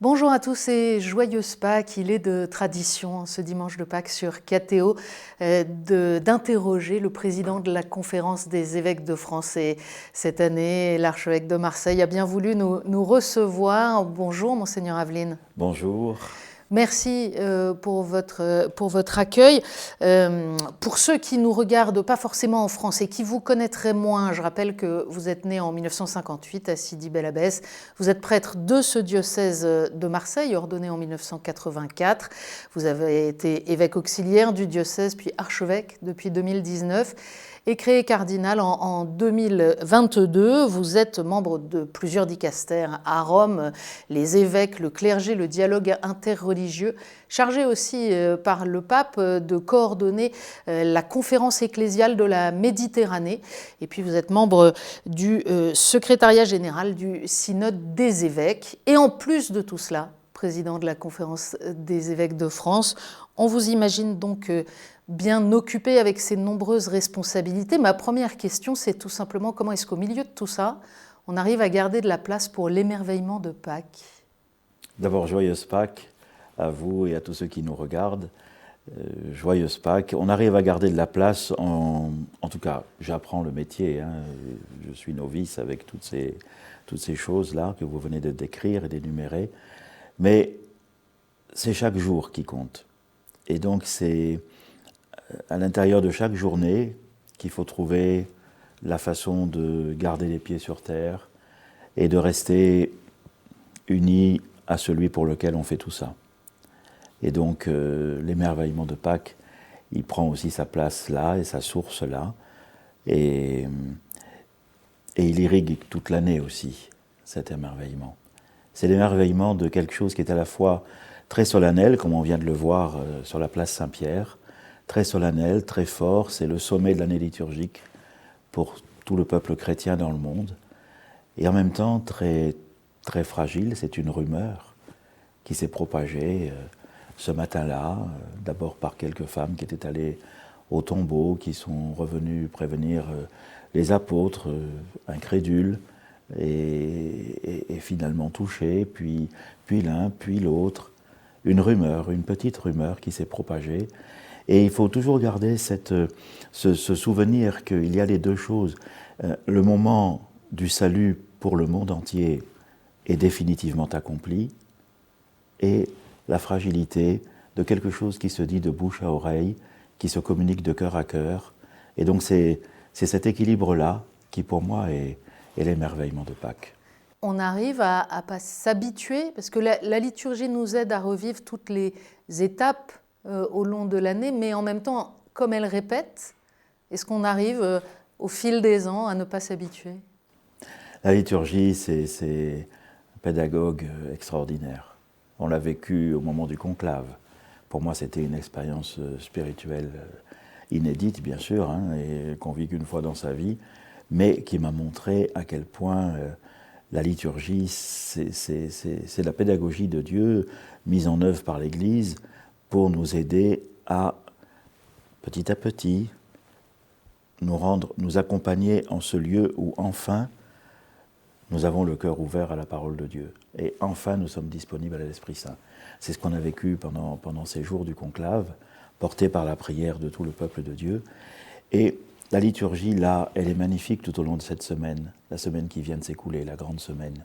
Bonjour à tous et joyeuse Pâques. Il est de tradition ce dimanche de Pâques sur KTO d'interroger le président de la conférence des évêques de France. Et cette année, l'archevêque de Marseille a bien voulu nous recevoir. Bonjour Monseigneur Aveline. Bonjour. Merci pour votre accueil. Pour ceux qui nous regardent pas forcément en France et qui vous connaîtraient moins, je rappelle que vous êtes né en 1958 à Sidi-Bel Abbès. Vous êtes prêtre de ce diocèse de Marseille, ordonné en 1984. Vous avez été évêque auxiliaire du diocèse, puis archevêque depuis 2019. Et créé cardinal en 2022. Vous êtes membre de plusieurs dicastères à Rome, les évêques, le clergé, le dialogue interreligieux, chargé aussi par le pape de coordonner la conférence ecclésiale de la Méditerranée. Et puis vous êtes membre du secrétariat général du synode des évêques. Et en plus de tout cela, président de la conférence des évêques de France, on vous imagine donc bien occupé avec ses nombreuses responsabilités. Ma première question, c'est tout simplement comment est-ce qu'au milieu de tout ça, on arrive à garder de la place pour l'émerveillement de Pâques? D'abord, joyeuse Pâques à vous et à tous ceux qui nous regardent. Joyeuse Pâques. On arrive à garder de la place, en tout cas, j'apprends le métier, hein, je suis novice avec toutes ces choses-là que vous venez de décrire et d'énumérer, mais c'est chaque jour qui compte. Et donc c'est à l'intérieur de chaque journée qu'il faut trouver la façon de garder les pieds sur terre et de rester unis à celui pour lequel on fait tout ça. Et donc l'émerveillement de Pâques, il prend aussi sa place là et sa source là. Et il irrigue toute l'année aussi, cet émerveillement. C'est l'émerveillement de quelque chose qui est à la fois très solennel, comme on vient de le voir sur la place Saint-Pierre, très solennel, très fort, c'est le sommet de l'année liturgique pour tout le peuple chrétien dans le monde, et en même temps très, très fragile, c'est une rumeur qui s'est propagée ce matin-là, d'abord par quelques femmes qui étaient allées au tombeau, qui sont revenues prévenir les apôtres incrédules, et finalement touchées, puis l'un, puis l'autre. Une rumeur, une petite rumeur qui s'est propagée. Et il faut toujours garder ce souvenir qu'il y a les deux choses. Le moment du salut pour le monde entier est définitivement accompli, et la fragilité de quelque chose qui se dit de bouche à oreille, qui se communique de cœur à cœur. Et donc c'est cet équilibre-là qui pour moi est l'émerveillement de Pâques. On arrive à pas s'habituer, parce que la liturgie nous aide à revivre toutes les étapes au long de l'année, mais en même temps, comme elle répète, est-ce qu'on arrive au fil des ans à ne pas s'habituer? La liturgie, c'est un pédagogue extraordinaire. On l'a vécu au moment du conclave. Pour moi, c'était une expérience spirituelle inédite, bien sûr, hein, et qu'on vit qu'une fois dans sa vie, mais qui m'a montré à quel point la liturgie, c'est la pédagogie de Dieu mise en œuvre par l'Église pour nous aider à petit, nous accompagner en ce lieu où enfin nous avons le cœur ouvert à la parole de Dieu. Et enfin nous sommes disponibles à l'Esprit Saint. C'est ce qu'on a vécu pendant ces jours du conclave, porté par la prière de tout le peuple de Dieu. Et la liturgie, là, elle est magnifique tout au long de cette semaine, la semaine qui vient de s'écouler, la grande semaine.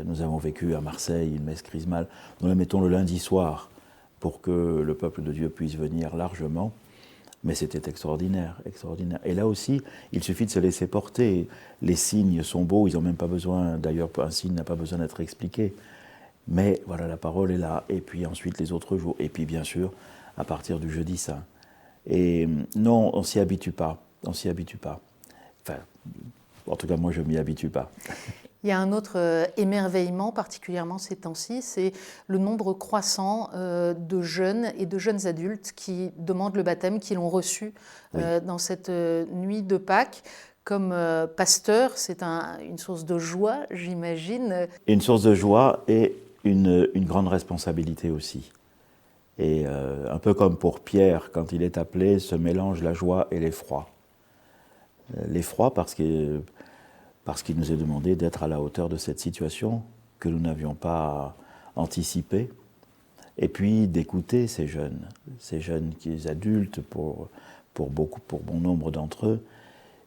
Nous avons vécu à Marseille une messe chrismale. Nous la mettons le lundi soir pour que le peuple de Dieu puisse venir largement. Mais c'était extraordinaire, extraordinaire. Et là aussi, il suffit de se laisser porter. Les signes sont beaux, ils n'ont même pas besoin, d'ailleurs un signe n'a pas besoin d'être expliqué. Mais voilà, la parole est là. Et puis ensuite les autres jours. Et puis bien sûr, à partir du jeudi saint. Et non, on ne s'y habitue pas. On ne s'y habitue pas. Enfin, en tout cas, moi, je ne m'y habitue pas. Il y a un autre émerveillement, particulièrement ces temps-ci, c'est le nombre croissant de jeunes et de jeunes adultes qui demandent le baptême, qui l'ont reçu dans cette nuit de Pâques. Comme pasteur, c'est une source de joie, j'imagine. Une source de joie et une grande responsabilité aussi. Et un peu comme pour Pierre, quand il est appelé, se mélangent la joie et l'effroi. L'effroi parce qu'il nous est demandé d'être à la hauteur de cette situation que nous n'avions pas anticiper, et puis d'écouter ces jeunes qui adultes pour bon nombre d'entre eux,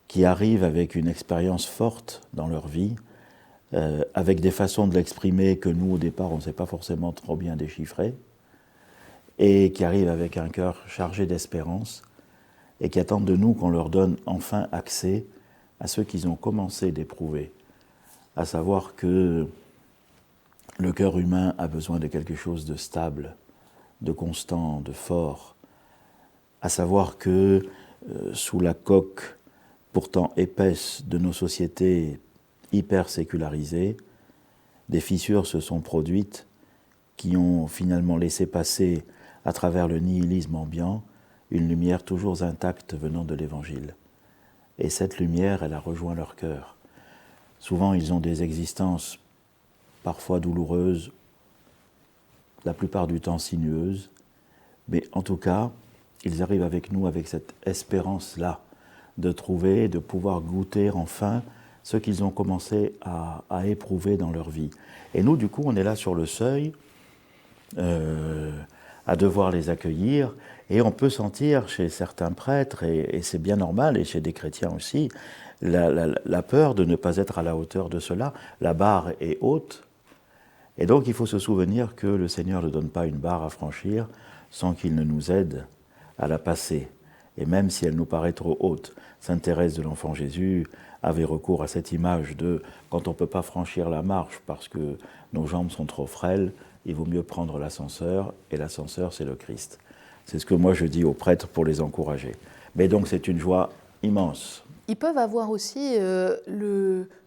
qui arrivent avec une expérience forte dans leur vie, avec des façons de l'exprimer que nous, au départ, on ne sait pas forcément trop bien déchiffrer, et qui arrivent avec un cœur chargé d'espérance, et qui attendent de nous qu'on leur donne enfin accès à ce qu'ils ont commencé d'éprouver, à savoir que le cœur humain a besoin de quelque chose de stable, de constant, de fort, à savoir que sous la coque pourtant épaisse de nos sociétés hyper sécularisées, des fissures se sont produites qui ont finalement laissé passer à travers le nihilisme ambiant une lumière toujours intacte venant de l'Évangile. Et cette lumière, elle a rejoint leur cœur. Souvent, ils ont des existences parfois douloureuses, la plupart du temps sinueuses, mais en tout cas, ils arrivent avec nous avec cette espérance-là de trouver, de pouvoir goûter enfin ce qu'ils ont commencé à éprouver dans leur vie. Et nous, du coup, on est là sur le seuil, à devoir les accueillir, et on peut sentir chez certains prêtres, et c'est bien normal, et chez des chrétiens aussi, la peur de ne pas être à la hauteur de cela. La barre est haute, et donc il faut se souvenir que le Seigneur ne donne pas une barre à franchir sans qu'il ne nous aide à la passer. Et même si elle nous paraît trop haute, Sainte Thérèse de l'Enfant Jésus avait recours à cette image de quand on ne peut pas franchir la marche parce que nos jambes sont trop frêles, il vaut mieux prendre l'ascenseur, et l'ascenseur c'est le Christ. C'est ce que moi je dis aux prêtres pour les encourager. Mais donc c'est une joie immense. Ils peuvent avoir aussi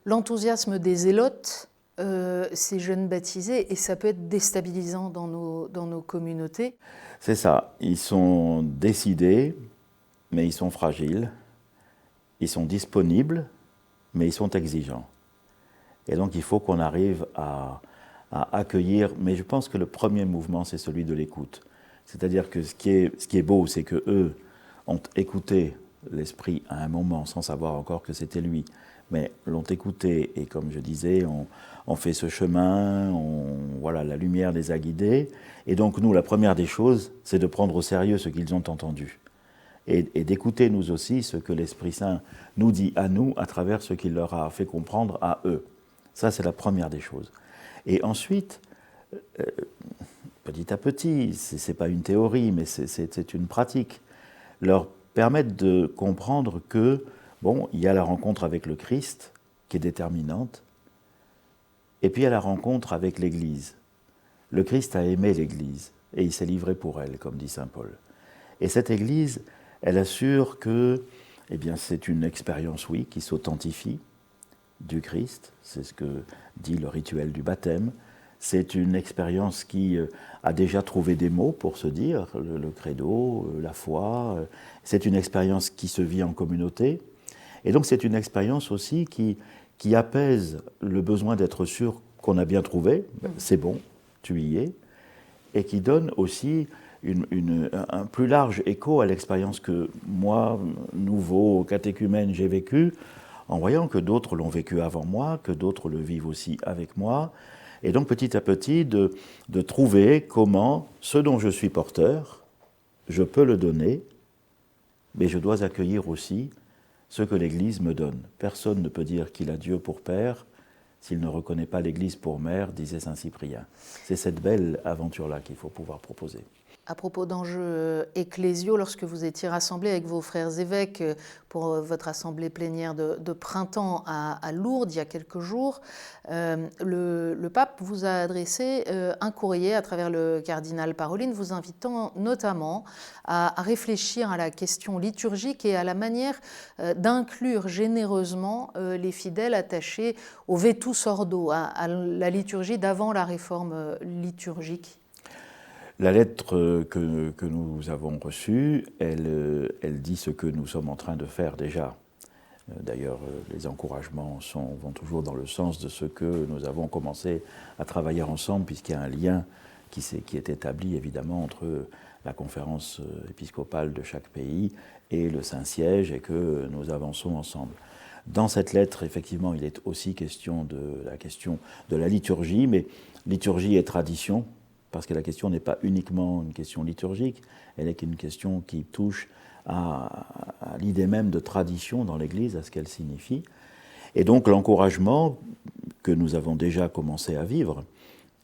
l'enthousiasme des zélotes, ces jeunes baptisés, et ça peut être déstabilisant dans nos communautés. C'est ça, ils sont décidés, mais ils sont fragiles, ils sont disponibles, mais ils sont exigeants. Et donc il faut qu'on arrive à accueillir, mais je pense que le premier mouvement, c'est celui de l'écoute. C'est-à-dire que ce qui est beau, c'est qu'eux ont écouté l'Esprit à un moment, sans savoir encore que c'était lui, mais l'ont écouté, et comme je disais, on fait ce chemin, voilà, la lumière les a guidés, et donc nous, la première des choses, c'est de prendre au sérieux ce qu'ils ont entendu, et d'écouter nous aussi ce que l'Esprit Saint nous dit à nous, à travers ce qu'il leur a fait comprendre à eux. Ça, c'est la première des choses. Et ensuite, petit à petit, ce n'est pas une théorie, mais c'est une pratique, leur permettre de comprendre que, bon, il y a la rencontre avec le Christ, qui est déterminante, et puis il y a la rencontre avec l'Église. Le Christ a aimé l'Église, et il s'est livré pour elle, comme dit saint Paul. Et cette Église, elle assure que, eh bien, c'est une expérience, oui, qui s'authentifie du Christ, c'est ce que dit le rituel du baptême. C'est une expérience qui a déjà trouvé des mots pour se dire, le credo, la foi. C'est une expérience qui se vit en communauté. Et donc c'est une expérience aussi qui apaise le besoin d'être sûr qu'on a bien trouvé, c'est bon, tu y es, et qui donne aussi un plus large écho à l'expérience que moi, nouveau catéchumène, j'ai vécue, en voyant que d'autres l'ont vécu avant moi, que d'autres le vivent aussi avec moi, et donc petit à petit de trouver comment ce dont je suis porteur, je peux le donner, mais je dois accueillir aussi ce que l'Église me donne. Personne ne peut dire qu'il a Dieu pour père s'il ne reconnaît pas l'Église pour mère, disait saint Cyprien. C'est cette belle aventure-là qu'il faut pouvoir proposer. À propos d'enjeux ecclésiaux, lorsque vous étiez rassemblés avec vos frères évêques pour votre assemblée plénière de printemps à Lourdes il y a quelques jours, le pape vous a adressé un courrier à travers le cardinal Parolin, vous invitant notamment à réfléchir à la question liturgique et à la manière d'inclure généreusement les fidèles attachés au vetus ordo, à la liturgie d'avant la réforme liturgique. La lettre que nous avons reçue, elle dit ce que nous sommes en train de faire déjà. D'ailleurs, les encouragements vont toujours dans le sens de ce que nous avons commencé à travailler ensemble, puisqu'il y a un lien qui est établi évidemment entre la conférence épiscopale de chaque pays et le Saint-Siège, et que nous avançons ensemble. Dans cette lettre, effectivement, il est aussi question de la liturgie, mais liturgie et tradition, parce que la question n'est pas uniquement une question liturgique, elle est une question qui touche à l'idée même de tradition dans l'Église, à ce qu'elle signifie. Et donc l'encouragement que nous avons déjà commencé à vivre,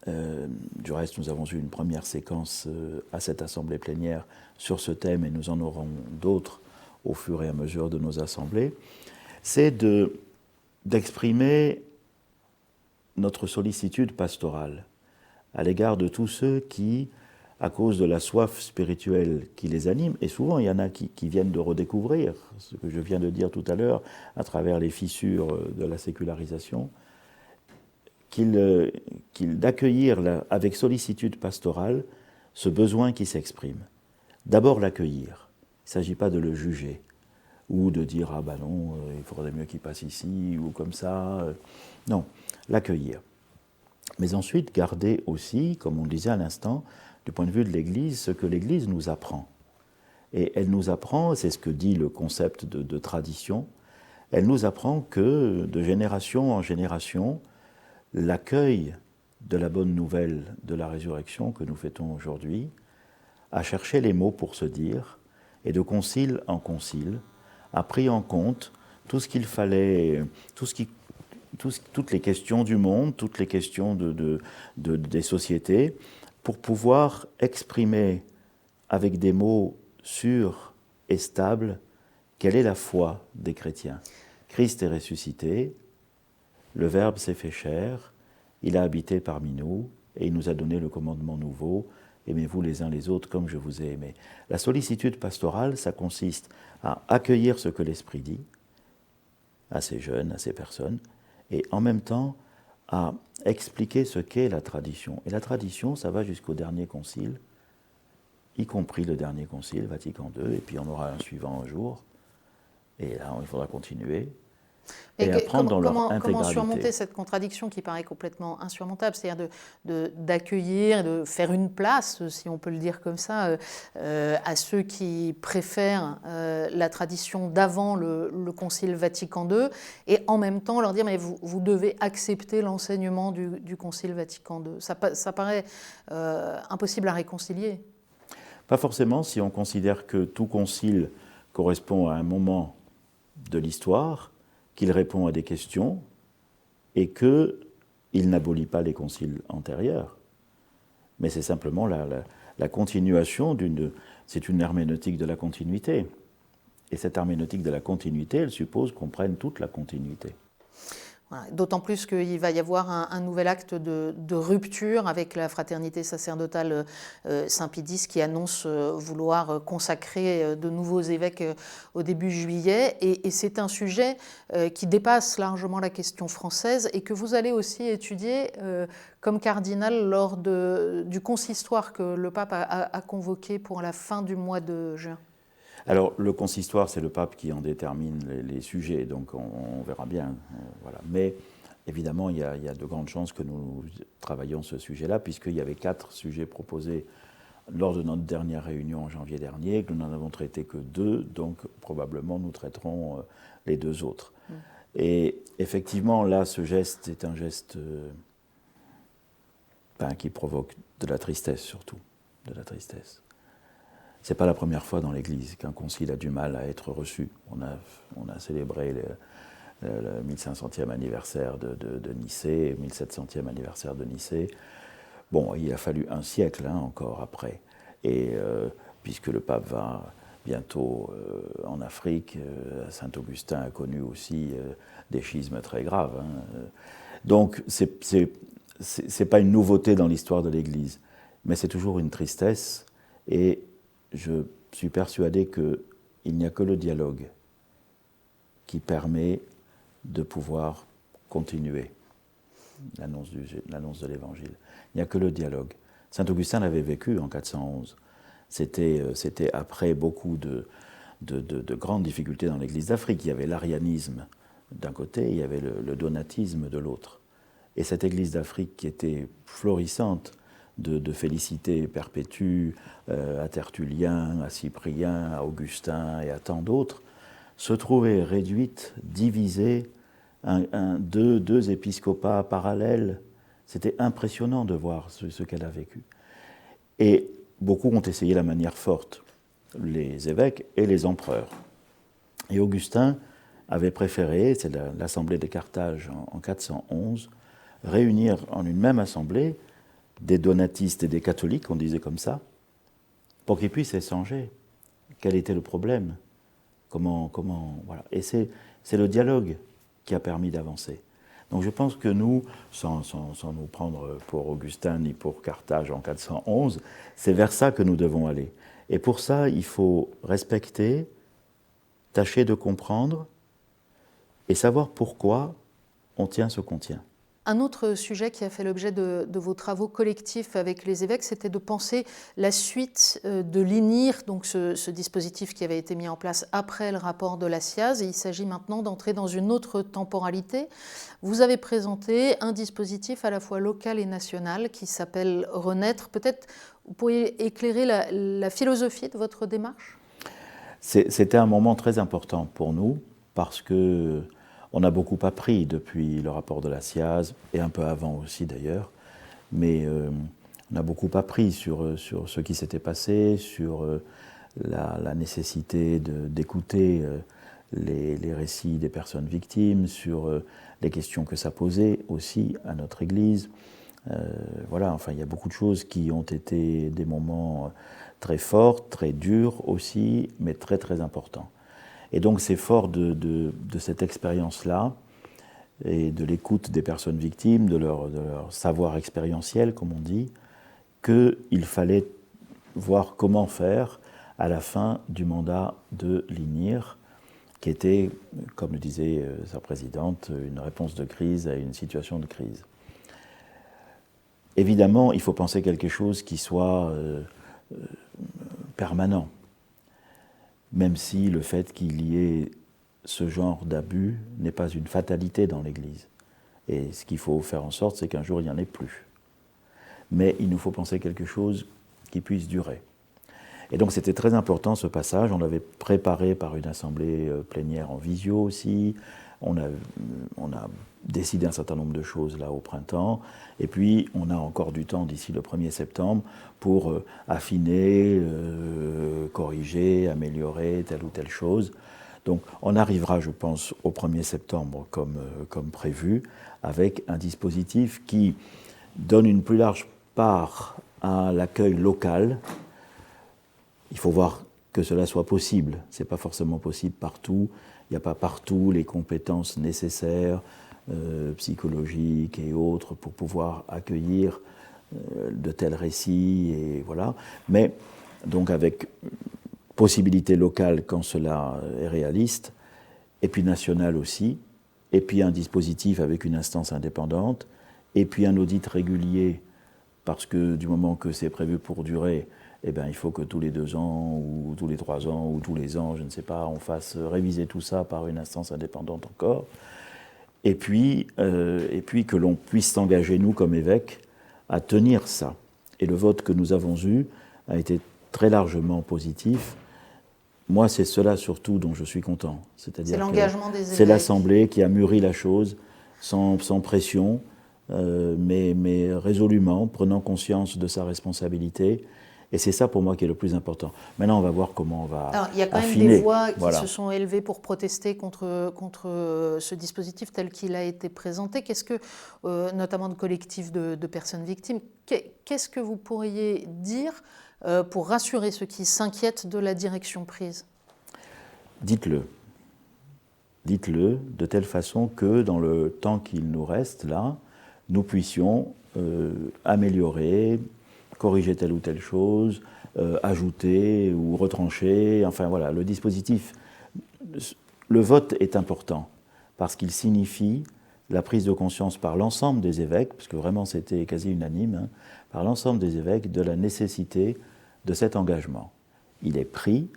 du reste nous avons eu une première séquence à cette assemblée plénière sur ce thème et nous en aurons d'autres au fur et à mesure de nos assemblées, c'est d'exprimer notre sollicitude pastorale à l'égard de tous ceux qui, à cause de la soif spirituelle qui les anime, et souvent il y en a qui viennent de redécouvrir ce que je viens de dire tout à l'heure à travers les fissures de la sécularisation, d'accueillir avec sollicitude pastorale ce besoin qui s'exprime. D'abord l'accueillir, il ne s'agit pas de le juger, ou de dire « ah ben non, il faudrait mieux qu'il passe ici » ou comme ça. Non, l'accueillir. Mais ensuite garder aussi, comme on le disait à l'instant, du point de vue de l'Église, ce que l'Église nous apprend. Et elle nous apprend, c'est ce que dit le concept de tradition, elle nous apprend que de génération en génération, l'accueil de la bonne nouvelle de la résurrection que nous fêtons aujourd'hui a cherché les mots pour se dire, et de concile en concile, a pris en compte tout ce qu'il fallait, toutes les questions du monde, toutes les questions des sociétés, pour pouvoir exprimer avec des mots sûrs et stables quelle est la foi des chrétiens. Christ est ressuscité, le Verbe s'est fait chair, il a habité parmi nous et il nous a donné le commandement nouveau, aimez-vous les uns les autres comme je vous ai aimé. La sollicitude pastorale, ça consiste à accueillir ce que l'Esprit dit à ces jeunes, à ces personnes, et en même temps à expliquer ce qu'est la tradition. Et la tradition, ça va jusqu'au dernier concile, y compris le dernier concile, Vatican II, et puis on aura un suivant un jour, et là il faudra continuer. Et apprendre dans leur intégralité. Comment surmonter cette contradiction qui paraît complètement insurmontable, c'est-à-dire d'accueillir, de faire une place, si on peut le dire comme ça, à ceux qui préfèrent la tradition d'avant le Concile Vatican II, et en même temps leur dire mais vous devez accepter l'enseignement du Concile Vatican II. Ça paraît impossible à réconcilier. Pas forcément si on considère que tout concile correspond à un moment de l'histoire, qu'il répond à des questions et qu'il n'abolit pas les conciles antérieurs. Mais c'est simplement la continuation c'est une herméneutique de la continuité. Et cette herméneutique de la continuité, elle suppose qu'on prenne toute la continuité. Voilà. D'autant plus qu'il va y avoir un nouvel acte de rupture avec la fraternité sacerdotale Saint-Pédis qui annonce vouloir consacrer de nouveaux évêques au début juillet. Et c'est un sujet qui dépasse largement la question française et que vous allez aussi étudier comme cardinal lors du consistoire que le pape a convoqué pour la fin du mois de juin. Alors, le consistoire, c'est le pape qui en détermine les sujets, donc on verra bien. Voilà. Mais évidemment, il y a de grandes chances que nous travaillions ce sujet-là, puisqu'il y avait 4 sujets proposés lors de notre dernière réunion en janvier dernier, que nous n'en avons traité que 2, donc probablement nous traiterons les 2 autres. Et effectivement, là, ce geste est un geste qui provoque de la tristesse, surtout, de la tristesse. Ce n'est pas la première fois dans l'Église qu'un concile a du mal à être reçu. On a célébré le 1500e anniversaire de Nicée, 1700e anniversaire de Nicée. Bon, il a fallu un siècle encore après. Et puisque le pape va bientôt en Afrique, Saint-Augustin a connu aussi des schismes très graves. Donc, c'est pas une nouveauté dans l'histoire de l'Église, mais c'est toujours une tristesse. Et je suis persuadé qu'il n'y a que le dialogue qui permet de pouvoir continuer l'annonce de l'Évangile. Il n'y a que le dialogue. Saint Augustin l'avait vécu en 411. C'était après beaucoup de grandes difficultés dans l'Église d'Afrique. Il y avait l'arianisme d'un côté, il y avait le donatisme de l'autre. Et cette Église d'Afrique qui était florissante, de Félicité Perpétue, à Tertullien, à Cyprien, à Augustin et à tant d'autres, se trouver réduite, divisée, deux épiscopats parallèles. C'était impressionnant de voir ce qu'elle a vécu. Et beaucoup ont essayé la manière forte, les évêques et les empereurs. Et Augustin avait préféré, c'est l'Assemblée de Carthage en 411, réunir en une même assemblée des donatistes et des catholiques, on disait comme ça, pour qu'ils puissent échanger. Quel était le problème ? Voilà. Et c'est le dialogue qui a permis d'avancer. Donc je pense que nous, sans nous prendre pour Augustin ni pour Carthage en 411, c'est vers ça que nous devons aller. Et pour ça, il faut respecter, tâcher de comprendre et savoir pourquoi on tient ce qu'on tient. Un autre sujet qui a fait l'objet de vos travaux collectifs avec les évêques, c'était de penser la suite de l'INIR, donc ce dispositif qui avait été mis en place après le rapport de la SIAZ. Et il s'agit maintenant d'entrer dans une autre temporalité. Vous avez présenté un dispositif à la fois local et national qui s'appelle Renaître. Peut-être vous pourriez éclairer la philosophie de votre démarche ? C'était un moment très important pour nous parce que on a beaucoup appris depuis le rapport de la SIAZ, et un peu avant aussi d'ailleurs, mais on a beaucoup appris sur ce qui s'était passé, sur la nécessité d'écouter les récits des personnes victimes, sur les questions que ça posait aussi à notre Église. Voilà, enfin il y a beaucoup de choses qui ont été des moments très forts, très durs aussi, mais très très importants. Et donc c'est fort de cette expérience-là et de l'écoute des personnes victimes, de leur savoir expérientiel, comme on dit, qu'il fallait voir comment faire à la fin du mandat de l'INIR, qui était, comme le disait sa présidente, une réponse de crise à une situation de crise. Évidemment, il faut penser quelque chose qui soit permanent. Même si le fait qu'il y ait ce genre d'abus n'est pas une fatalité dans l'Église. Et ce qu'il faut faire en sorte, c'est qu'un jour, il n'y en ait plus. Mais il nous faut penser quelque chose qui puisse durer. Et donc c'était très important ce passage, on l'avait préparé par une assemblée plénière en visio aussi, on a décidé un certain nombre de choses là au printemps, et puis on a encore du temps d'ici le 1er septembre pour affiner, corriger, améliorer telle ou telle chose. Donc on arrivera, je pense, au 1er septembre comme prévu, avec un dispositif qui donne une plus large part à l'accueil local. Il faut voir que cela soit possible. Ce n'est pas forcément possible partout. Il n'y a pas partout les compétences nécessaires, psychologiques et autres, pour pouvoir accueillir de tels récits. Et voilà. Mais donc avec possibilité locale quand cela est réaliste, et puis nationale aussi, et puis un dispositif avec une instance indépendante, et puis un audit régulier, parce que du moment que c'est prévu pour durer, eh bien, il faut que tous les 2 ans, ou tous les 3 ans, ou tous les ans, je ne sais pas, on fasse réviser tout ça par une instance indépendante encore. Et puis que l'on puisse s'engager, nous, comme évêques, à tenir ça. Et le vote que nous avons eu a été très largement positif. Moi, c'est cela surtout dont je suis content. C'est-à-dire l'engagement des évêques. C'est l'Assemblée qui a mûri la chose, sans pression, mais résolument, prenant conscience de sa responsabilité. Et c'est ça pour moi qui est le plus important. Maintenant, on va voir comment on va affiner. Alors, il y a quand même des voix qui se sont élevées pour protester contre ce dispositif tel qu'il a été présenté. Qu'est-ce que, notamment de collectifs de personnes victimes, qu'est-ce que vous pourriez dire pour rassurer ceux qui s'inquiètent de la direction prise ? Dites-le. Dites-le de telle façon que dans le temps qu'il nous reste là, nous puissions améliorer, corriger telle ou telle chose, ajouter ou retrancher, enfin voilà, le dispositif. Le vote est important parce qu'il signifie la prise de conscience par l'ensemble des évêques, parce que vraiment c'était quasi unanime, par l'ensemble des évêques de la nécessité de cet engagement. Il est pris,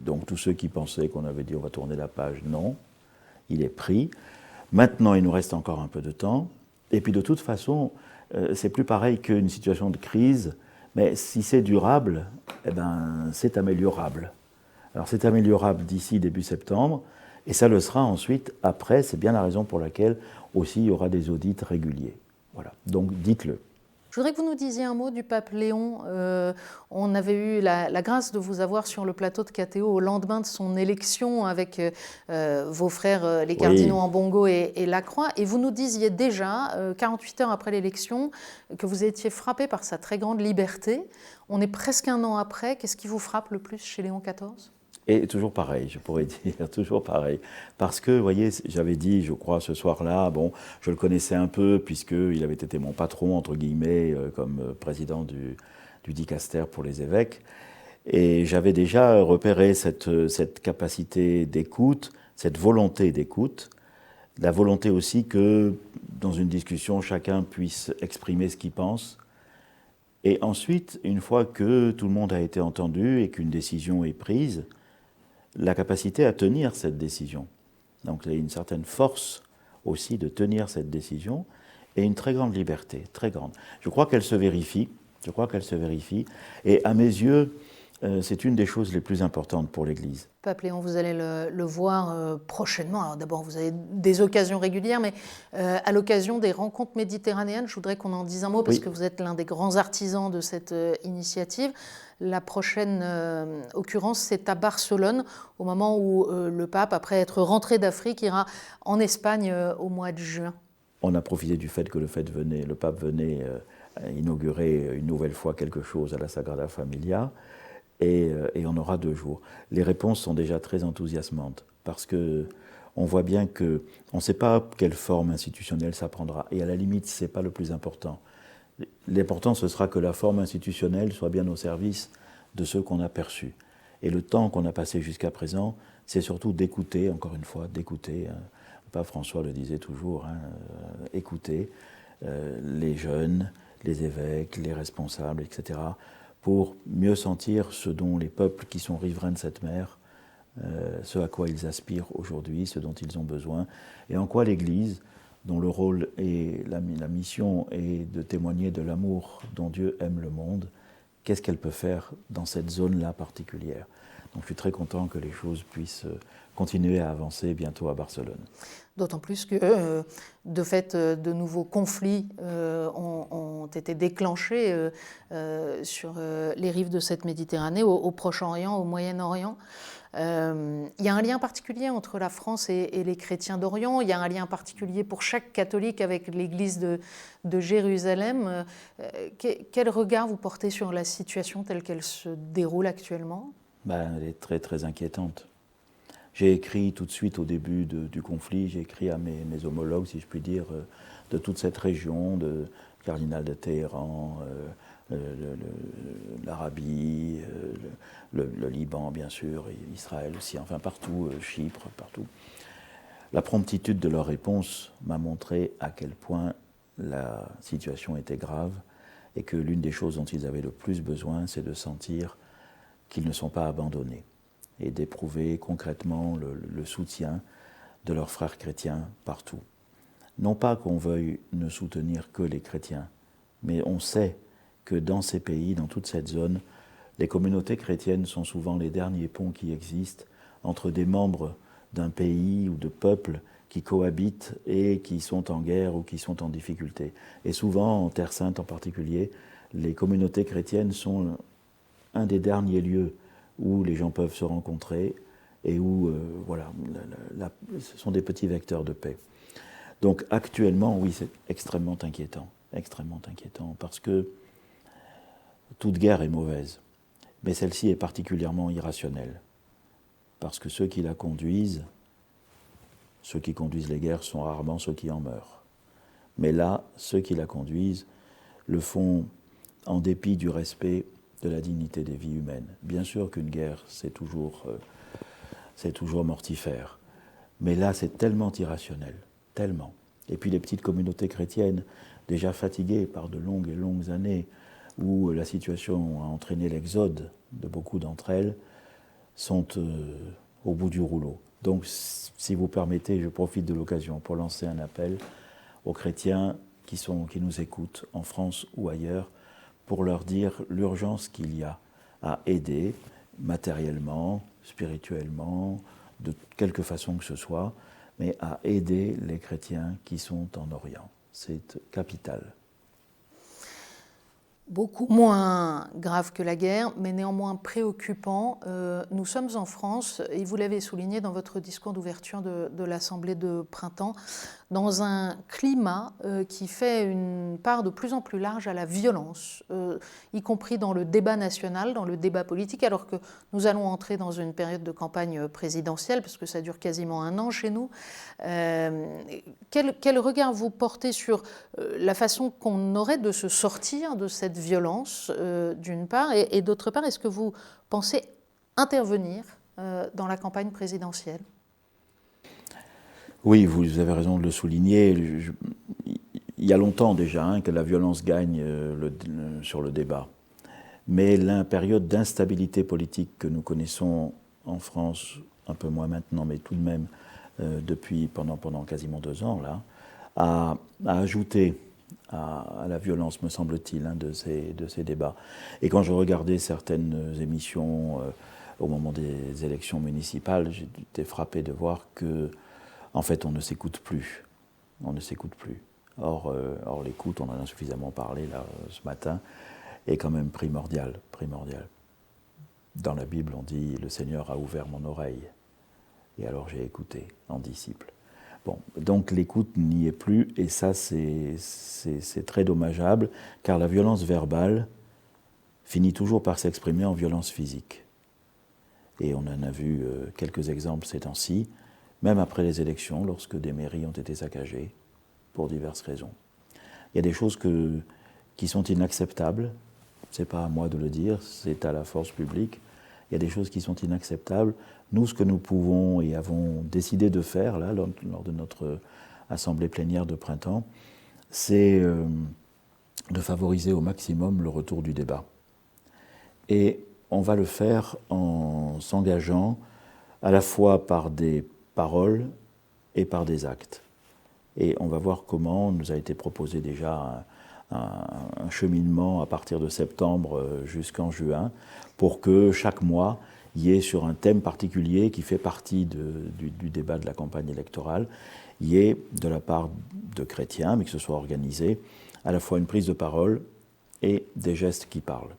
donc tous ceux qui pensaient qu'on avait dit on va tourner la page, non, il est pris. Maintenant il nous reste encore un peu de temps, et puis de toute façon, c'est plus pareil qu'une situation de crise, mais si c'est durable, eh ben, c'est améliorable. Alors c'est améliorable d'ici début septembre, et ça le sera ensuite après, c'est bien la raison pour laquelle aussi il y aura des audits réguliers. Voilà, donc dites-le. Je voudrais que vous nous disiez un mot du pape Léon. On avait eu la grâce de vous avoir sur le plateau de KTO au lendemain de son élection avec vos frères, les cardinaux Oui. Ambongo et Lacroix. Et vous nous disiez déjà, 48 heures après l'élection, que vous étiez frappé par sa très grande liberté. On est presque un an après. Qu'est-ce qui vous frappe le plus chez Léon XIV ? Et toujours pareil, je pourrais dire, toujours pareil. Parce que, vous voyez, j'avais dit, je crois, ce soir-là, bon, je le connaissais un peu, puisqu'il avait été mon patron, entre guillemets, comme président du dicaster pour les évêques. Et j'avais déjà repéré cette capacité d'écoute, cette volonté d'écoute, la volonté aussi que, dans une discussion, chacun puisse exprimer ce qu'il pense. Et ensuite, une fois que tout le monde a été entendu et qu'une décision est prise, la capacité à tenir cette décision. Donc il y a une certaine force aussi de tenir cette décision et une très grande liberté, très grande. Je crois qu'elle se vérifie, et à mes yeux, c'est une des choses les plus importantes pour l'Église. Pape Léon, vous allez le voir prochainement. Alors d'abord, vous avez des occasions régulières, mais à l'occasion des rencontres méditerranéennes, je voudrais qu'on en dise un mot, parce que vous êtes l'un des grands artisans de cette initiative. La prochaine occurrence, c'est à Barcelone, au moment où le pape, après être rentré d'Afrique, ira en Espagne au mois de juin. On a profité du fait que le pape venait inaugurer une nouvelle fois quelque chose à la Sagrada Familia, et on aura 2 jours. Les réponses sont déjà très enthousiasmantes, parce que on voit bien qu'on ne sait pas quelle forme institutionnelle ça prendra, et à la limite, ce n'est pas le plus important. L'important, ce sera que la forme institutionnelle soit bien au service de ceux qu'on a perçus. Et le temps qu'on a passé jusqu'à présent, c'est surtout d'écouter, encore une fois, d'écouter. Le pape François le disait toujours, écouter les jeunes, les évêques, les responsables, etc., pour mieux sentir ce dont les peuples qui sont riverains de cette mer, ce à quoi ils aspirent aujourd'hui, ce dont ils ont besoin, et en quoi l'Église, dont le rôle et la mission est de témoigner de l'amour dont Dieu aime le monde, qu'est-ce qu'elle peut faire dans cette zone-là particulière. Donc je suis très content que les choses puissent continuer à avancer bientôt à Barcelone. D'autant plus que, de fait, de nouveaux conflits ont été déclenchés sur les rives de cette Méditerranée, au Proche-Orient, au Moyen-Orient. Il y a un lien particulier entre la France et les chrétiens d'Orient. Il y a un lien particulier pour chaque catholique avec l'Église de Jérusalem. Quel regard vous portez sur la situation telle qu'elle se déroule actuellement ? Elle est très très inquiétante. J'ai écrit tout de suite au début du conflit, j'ai écrit à mes homologues, si je puis dire, de toute cette région, de cardinal de Téhéran, l'Arabie, le Liban bien sûr, Israël aussi, enfin partout, Chypre, partout. La promptitude de leur réponse m'a montré à quel point la situation était grave et que l'une des choses dont ils avaient le plus besoin, c'est de sentir qu'ils ne sont pas abandonnés et d'éprouver concrètement le soutien de leurs frères chrétiens partout. Non pas qu'on veuille ne soutenir que les chrétiens, mais on sait que dans ces pays, dans toute cette zone, les communautés chrétiennes sont souvent les derniers ponts qui existent entre des membres d'un pays ou de peuples qui cohabitent et qui sont en guerre ou qui sont en difficulté. Et souvent, en Terre Sainte en particulier, les communautés chrétiennes sont un des derniers lieux où les gens peuvent se rencontrer et où, ce sont des petits vecteurs de paix. Donc actuellement, oui, c'est extrêmement inquiétant, parce que toute guerre est mauvaise, mais celle-ci est particulièrement irrationnelle, parce que ceux qui conduisent les guerres sont rarement ceux qui en meurent. Mais là, ceux qui la conduisent le font en dépit du respect de la dignité des vies humaines. Bien sûr qu'une guerre, c'est toujours mortifère. Mais là, c'est tellement irrationnel, tellement. Et puis les petites communautés chrétiennes, déjà fatiguées par de longues et longues années, où la situation a entraîné l'exode de beaucoup d'entre elles, sont au bout du rouleau. Donc, si vous permettez, je profite de l'occasion pour lancer un appel aux chrétiens qui nous écoutent, en France ou ailleurs, pour leur dire l'urgence qu'il y a à aider matériellement, spirituellement, de quelque façon que ce soit, mais à aider les chrétiens qui sont en Orient. C'est capital. Beaucoup moins grave que la guerre, mais néanmoins préoccupant. Nous sommes en France, et vous l'avez souligné dans votre discours d'ouverture de l'Assemblée de printemps, dans un climat qui fait une part de plus en plus large à la violence, y compris dans le débat national, dans le débat politique, alors que nous allons entrer dans une période de campagne présidentielle, parce que ça dure quasiment 1 an chez nous. Quel regard vous portez sur la façon qu'on aurait de se sortir de cette violence, d'une part, et d'autre part, est-ce que vous pensez intervenir dans la campagne présidentielle ? Oui, vous avez raison de le souligner. Il y a longtemps déjà que la violence gagne sur le débat. Mais la période d'instabilité politique que nous connaissons en France, un peu moins maintenant, mais tout de même depuis pendant quasiment 2 ans, là, a ajouté à la violence, me semble-t-il, de ces débats. Et quand je regardais certaines émissions au moment des élections municipales, j'étais frappé de voir que en fait, on ne s'écoute plus. On ne s'écoute plus. Or, l'écoute, on en a suffisamment parlé là, ce matin, est quand même primordial. Dans la Bible, on dit « Le Seigneur a ouvert mon oreille, et alors j'ai écouté en disciple ». Bon, donc l'écoute n'y est plus, et ça, c'est très dommageable, car la violence verbale finit toujours par s'exprimer en violence physique. Et on en a vu quelques exemples ces temps-ci, même après les élections, lorsque des mairies ont été saccagées, pour diverses raisons. Il y a des choses qui sont inacceptables, ce n'est pas à moi de le dire, c'est à la force publique. Il y a des choses qui sont inacceptables. Nous, ce que nous pouvons et avons décidé de faire, là, lors de notre assemblée plénière de printemps, c'est de favoriser au maximum le retour du débat. Et on va le faire en s'engageant à la fois par des paroles et par des actes. Et on va voir comment nous a été proposé déjà un cheminement à partir de septembre jusqu'en juin pour que chaque mois, il y ait sur un thème particulier qui fait partie du débat de la campagne électorale, il y ait de la part de chrétiens, mais que ce soit organisé, à la fois une prise de parole et des gestes qui parlent.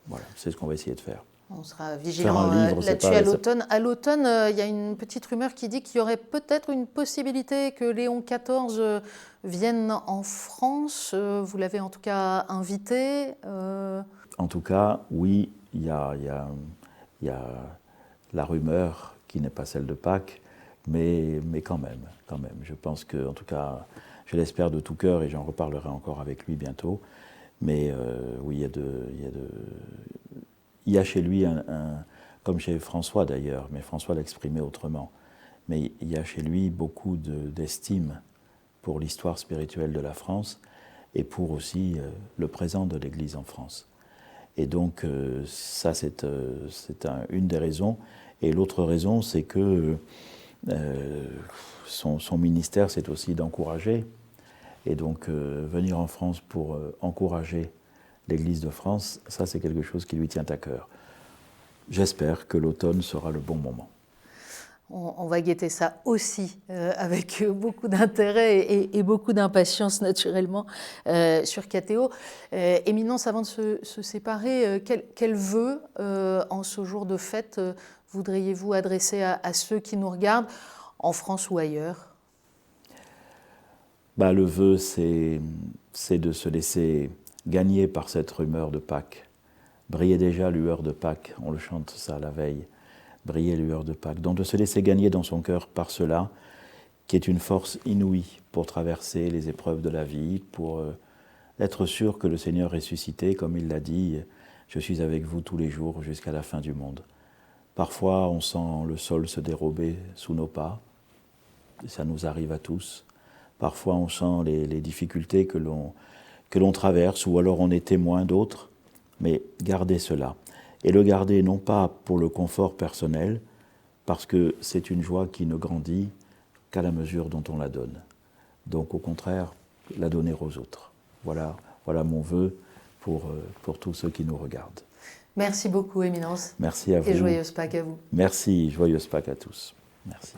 Voilà, c'est ce qu'on va essayer de faire. On sera vigilant là-dessus à l'automne. À l'automne, il y a une petite rumeur qui dit qu'il y aurait peut-être une possibilité que Léon XIV vienne en France. Vous l'avez en tout cas invité. En tout cas, oui, il y a la rumeur qui n'est pas celle de Pâques, mais quand même. Je pense que, en tout cas, je l'espère de tout cœur et j'en reparlerai encore avec lui bientôt. Mais oui, il y a chez lui, comme chez François d'ailleurs, mais François l'exprimait autrement, mais il y a chez lui beaucoup d'estime pour l'histoire spirituelle de la France et pour aussi le présent de l'Église en France. Et donc ça, c'est une des raisons. Et l'autre raison, c'est que son ministère, c'est aussi d'encourager. Et donc venir en France pour encourager l'Église de France, ça c'est quelque chose qui lui tient à cœur. J'espère que l'automne sera le bon moment. On va guetter ça aussi avec beaucoup d'intérêt et beaucoup d'impatience naturellement sur KTO. Éminence, avant de se séparer, quel vœu en ce jour de fête voudriez-vous adresser à ceux qui nous regardent, en France ou ailleurs ? Le vœu, c'est de se laisser gagner par cette rumeur de Pâques. Brillez déjà, lueur de Pâques, on le chante ça la veille. Briller, lueur de Pâques. Donc de se laisser gagner dans son cœur par cela, qui est une force inouïe pour traverser les épreuves de la vie, pour être sûr que le Seigneur ressuscité, comme il l'a dit, je suis avec vous tous les jours jusqu'à la fin du monde. Parfois, on sent le sol se dérober sous nos pas, ça nous arrive à tous. Parfois, on sent les difficultés que l'on traverse, ou alors on est témoin d'autres, mais gardez cela. Et le garder non pas pour le confort personnel, parce que c'est une joie qui ne grandit qu'à la mesure dont on la donne. Donc au contraire, la donner aux autres. Voilà mon vœu pour tous ceux qui nous regardent. Merci beaucoup, Éminence. Merci à vous. Et joyeuse Pâques à vous. Merci, joyeuse Pâques à tous. Merci.